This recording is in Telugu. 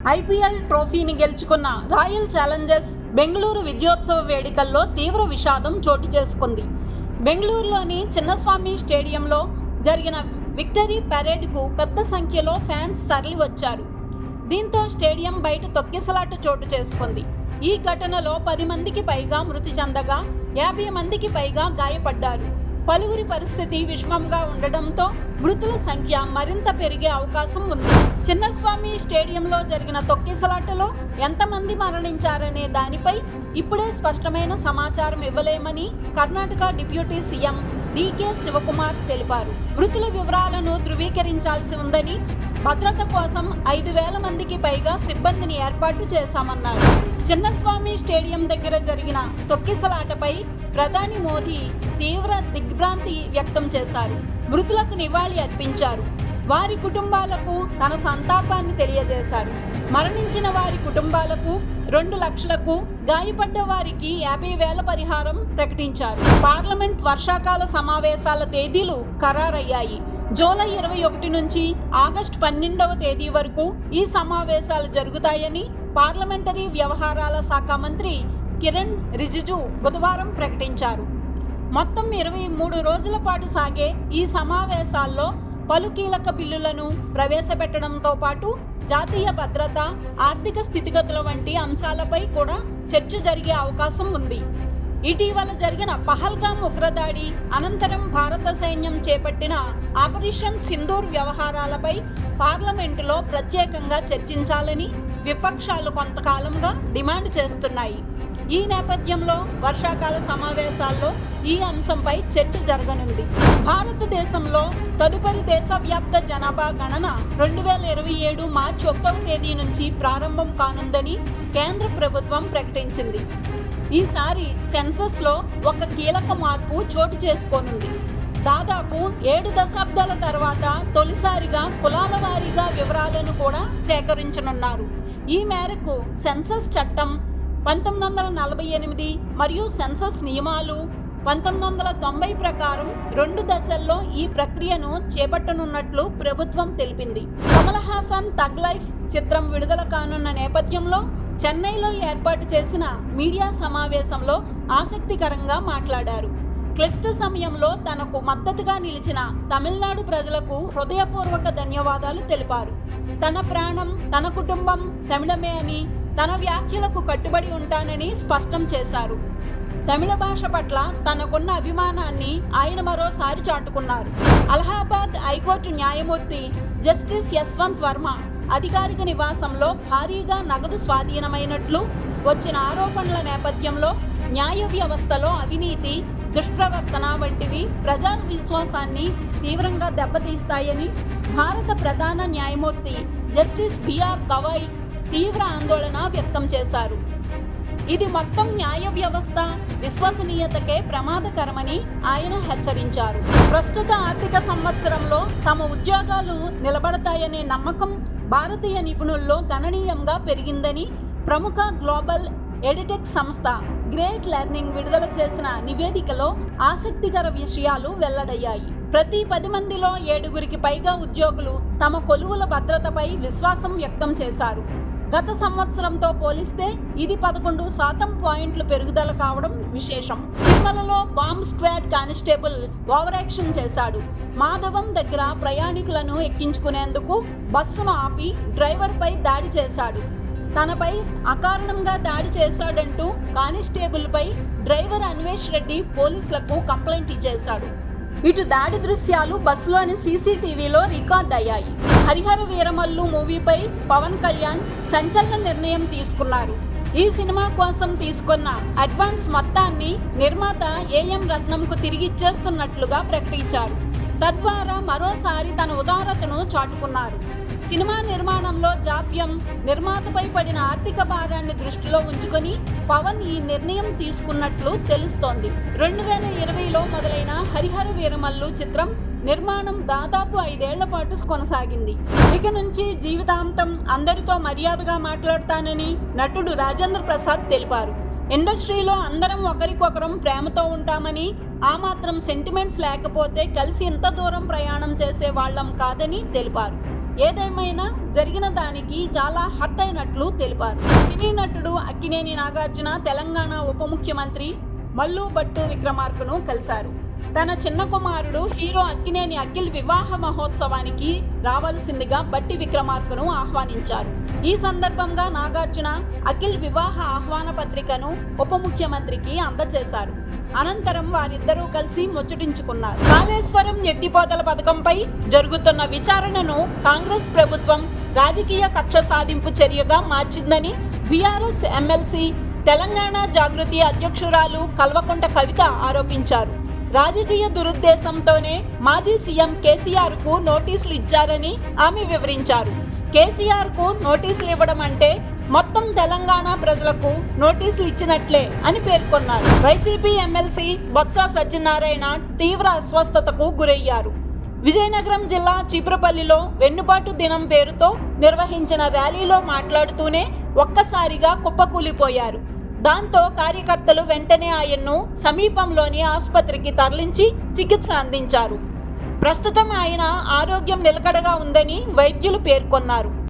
ఐపీఎల్ ట్రోఫీని గెలుచుకున్న రాయల్ ఛాలెంజర్స్ బెంగళూరు విజయోత్సవ వేడుకల్లో తీవ్ర విషాదం చోటు చేసుకుంది. బెంగళూరులోని చిన్నస్వామి స్టేడియంలో జరిగిన విక్టరీ పరేడ్కు పెద్ద సంఖ్యలో ఫ్యాన్స్ తరలివచ్చారు. దీంతో స్టేడియం బయట తొక్కిసలాట చోటు చేసుకుంది. ఈ ఘటనలో 10 మందికి పైగా మృతి చెందగా 50 మందికి పైగా గాయపడ్డారు. పలువురి పరిస్థితి విషమంగా ఉండడంతో మృతుల సంఖ్య మరింత పెరిగే అవకాశం ఉంది. చిన్నస్వామి స్టేడియంలో జరిగిన తొక్కిసలాటలో ఎంతమంది మరణించారనే దానిపై ఇప్పుడే స్పష్టమైన సమాచారం ఇవ్వలేమని కర్ణాటక డిప్యూటీ సీఎం డీకే శివకుమార్ తెలిపారు. మృతుల వివరాలను ధృవీకరించాల్సి ఉందని, భద్రత కోసం 5,000 మందికి పైగా సిబ్బందిని ఏర్పాటు చేశామన్నారు. చిన్నస్వామి స్టేడియం దగ్గర జరిగిన తొక్కిసలాటపై ప్రధాని మోదీ తీవ్ర దిగ్భ్రాంతి వ్యక్తం చేశారు. మృతులకు నివాళి అర్పించారు. వారి కుటుంబాలకు తన సంతాపాన్ని తెలియజేశారు. మరణించిన వారి కుటుంబాలకు 2 లక్షలకు, గాయపడ్డ వారికి 50,000 పరిహారం ప్రకటించారు. పార్లమెంట్ వర్షాకాల సమావేశాల తేదీలు ఖరారయ్యాయి. జూలై 21 నుంచి ఆగస్టు 12వ తేదీ వరకు ఈ సమావేశాలు జరుగుతాయని పార్లమెంటరీ వ్యవహారాల శాఖ మంత్రి కిరణ్ రిజిజు బుధవారం ప్రకటించారు. మొత్తం 23 రోజుల పాటు సాగే ఈ సమావేశాల్లో పలు కీలక బిల్లులను ప్రవేశపెట్టడంతో పాటు జాతీయ భద్రత, ఆర్థిక స్థితిగతుల వంటి అంశాలపై కూడా చర్చ జరిగే అవకాశం ఉంది. ఇటీవల జరిగిన పహల్గామ్ ఉగ్రదాడి అనంతరం భారత సైన్యం చేపట్టిన ఆపరేషన్ సింధూర్ వ్యవహారాలపై పార్లమెంటులో ప్రత్యేకంగా చర్చించాలని విపక్షాలు కొంతకాలంగా డిమాండ్ చేస్తున్నాయి. ఈ నేపథ్యంలో వర్షాకాల సమావేశాల్లో ఈ అంశంపై చర్చ జరగనుంది. భారతదేశంలో తదుపరి దేశవ్యాప్త జనాభా గణన 2027 మార్చి 1వ తేదీ నుంచి ప్రారంభం కానుందని కేంద్ర ప్రభుత్వం ప్రకటించింది. ఈసారి సెన్సస్లో ఒక కీలక మార్పు చోటు చేసుకోనుంది. దాదాపు 7 దశాబ్దాల తర్వాత తొలిసారిగా కులాల వారీగా వివరాలను కూడా సేకరించనున్నారు. ఈ మేరకు సెన్సస్ చట్టం 1948 మరియు సెన్సస్ నియమాలు 1990 ప్రకారం 2 దశల్లో ఈ ప్రక్రియను చేపట్టనున్నట్లు ప్రభుత్వం తెలిపింది. కమల్ హాసన్ థగ్ లైఫ్ చిత్రం విడుదల కానున్న నేపథ్యంలో చెన్నైలో ఏర్పాటు చేసిన మీడియా సమావేశంలో ఆసక్తికరంగా మాట్లాడారు. క్లిష్ట సమయంలో తనకు మద్దతుగా నిలిచిన తమిళనాడు ప్రజలకు హృదయపూర్వక ధన్యవాదాలు తెలిపారు. తన ప్రాణం, తన కుటుంబం తమిళమే అని, తన వ్యాఖ్యలకు కట్టుబడి ఉంటానని స్పష్టం చేశారు. తమిళ భాష పట్ల తనకున్న అభిమానాన్ని ఆయన మరోసారి చాటుకున్నారు. అలహాబాద్ హైకోర్టు న్యాయమూర్తి జస్టిస్ యశ్వంత్ వర్మ అధికారిక నివాసంలో భారీగా నగదు స్వాధీనమైనట్లు వచ్చిన ఆరోపణల నేపథ్యంలో న్యాయ వ్యవస్థలో అవినీతి, దుష్ప్రవర్తన వంటివి ప్రజా విశ్వాసాన్ని తీవ్రంగా దెబ్బతీస్తాయని భారత ప్రధాన న్యాయమూర్తి జస్టిస్ బిఆర్ గవాయ్ తీవ్ర ఆందోళన వ్యక్తం చేశారు. ఇది మొత్తం న్యాయ వ్యవస్థ విశ్వసనీయతకే ప్రమాదకరమని ఆయన హెచ్చరించారు. ప్రస్తుత ఆర్థిక సంవత్సరంలో తమ ఉద్యోగాలు నిలబడతాయనే నమ్మకం భారతీయ నిపుణుల్లో గణనీయంగా పెరిగిందని ప్రముఖ గ్లోబల్ ఎడిటెక్ సంస్థ గ్రేట్ లెర్నింగ్ విడుదల చేసిన నివేదికలో ఆసక్తికర విషయాలు వెల్లడయ్యాయి. ప్రతి 10 మందిలో 7గురికి పైగా ఉద్యోగులు తమ కొలువుల భద్రతపై విశ్వాసం వ్యక్తం చేశారు. గత సంవత్సరంతో పోలిస్తే ఇది 11% పాయింట్లు పెరుగుదల కావడం విశేషం. తిరుమలలో బాంబ్ స్క్వాడ్ కానిస్టేబుల్ ఓవరాక్షన్ చేశాడు. మాధవం దగ్గర ప్రయాణికులను ఎక్కించుకునేందుకు బస్సును ఆపి డ్రైవర్పై దాడి చేశాడు. తనపై అకారణంగా దాడి చేశాడంటూ కానిస్టేబుల్పై డ్రైవర్ అన్వేష్ రెడ్డి పోలీసులకు కంప్లైంట్ చేశాడు. ఇటు దాడి దృశ్యాలు బస్సులోని సీసీటీవీలో రికార్డ్ అయ్యాయి. హరిహర వీరమల్లు మూవీపై పవన్ కళ్యాణ్ సంచలన నిర్ణయం తీసుకున్నారు. ఈ సినిమా కోసం తీసుకున్న అడ్వాన్స్ మొత్తాన్ని నిర్మాత ఏఎం రత్నంకు తిరిగిచ్చేస్తున్నట్లుగా ప్రకటించారు. తద్వారా మరోసారి తన ఉదారతను చాటుకున్నారు. సినిమా నిర్మాణంలో జాప్యం, నిర్మాతపై పడిన ఆర్థిక భారాన్ని దృష్టిలో ఉంచుకొని పవన్ ఈ నిర్ణయం తీసుకున్నట్లు తెలుస్తోంది. 2020లో మొదలైన హరిహర వీరమల్లు చిత్రం నిర్మాణం దాదాపు 5 ఏళ్ల పాటు కొనసాగింది. ఇక నుంచి జీవితాంతం అందరితో మర్యాదగా మాట్లాడతానని నటుడు రాజేంద్ర ప్రసాద్ తెలిపారు. ఇండస్ట్రీలో అందరం ఒకరికొకరం ప్రేమతో ఉంటామని, ఆ మాత్రం సెంటిమెంట్స్ లేకపోతే కలిసి ఇంత దూరం ప్రయాణం చేసే వాళ్ళం కాదని తెలిపారు. ఏదేమైనా జరిగిన దానికి చాలా హర్ట్ అయినట్లు తెలిపారు. సినీ నటుడు అక్కినేని నాగార్జున తెలంగాణ ఉప ముఖ్యమంత్రి మల్లు భట్టు విక్రమార్కను కలిశారు. తన చిన్న కుమారుడు హీరో అక్కినేని అఖిల్ వివాహ మహోత్సవానికి రావాల్సిందిగా బట్టి విక్రమార్కను ఆహ్వానించారు. ఈ సందర్భంగా నాగార్జున అఖిల్ వివాహ ఆహ్వాన పత్రికను ఉప ముఖ్యమంత్రికి అందజేశారు. అనంతరం వారిద్దరూ కలిసి ముచ్చటించుకున్నారు. కాళేశ్వరం ఎత్తిపోతల పథకంపై జరుగుతున్న విచారణను కాంగ్రెస్ ప్రభుత్వం రాజకీయ కక్ష సాధింపు చర్యగా మార్చిందని బీఆర్ఎస్ ఎమ్మెల్సీ తెలంగాణ జాగృతి అధ్యక్షురాలు కల్వకుంట కవిత ఆరోపించారు. రాజకీయ దురుద్దేశంతోనే మాజీ సీఎం కేసీఆర్ కు నోటీసులు ఇచ్చారని ఆమె వివరించారు. కేసీఆర్ కు నోటీసులు ఇవ్వడం అంటే మొత్తం తెలంగాణ ప్రజలకు నోటీసులు ఇచ్చినట్లే అని పేర్కొన్నారు. వైసీపీ ఎమ్మెల్సీ బొత్స సత్యనారాయణ తీవ్ర అస్వస్థతకు గురయ్యారు. విజయనగరం జిల్లా చీపురపల్లిలో వెన్నుబాటు దినం పేరుతో నిర్వహించిన ర్యాలీలో మాట్లాడుతూనే ఒక్కసారిగా కుప్పకూలిపోయారు. దాంతో కార్యకర్తలు వెంటనే ఆయన్ను సమీపంలోని ఆసుపత్రికి తరలించి చికిత్స అందించారు. ప్రస్తుతం ఆయన ఆరోగ్యం నిలకడగా ఉందని వైద్యులు పేర్కొన్నారు.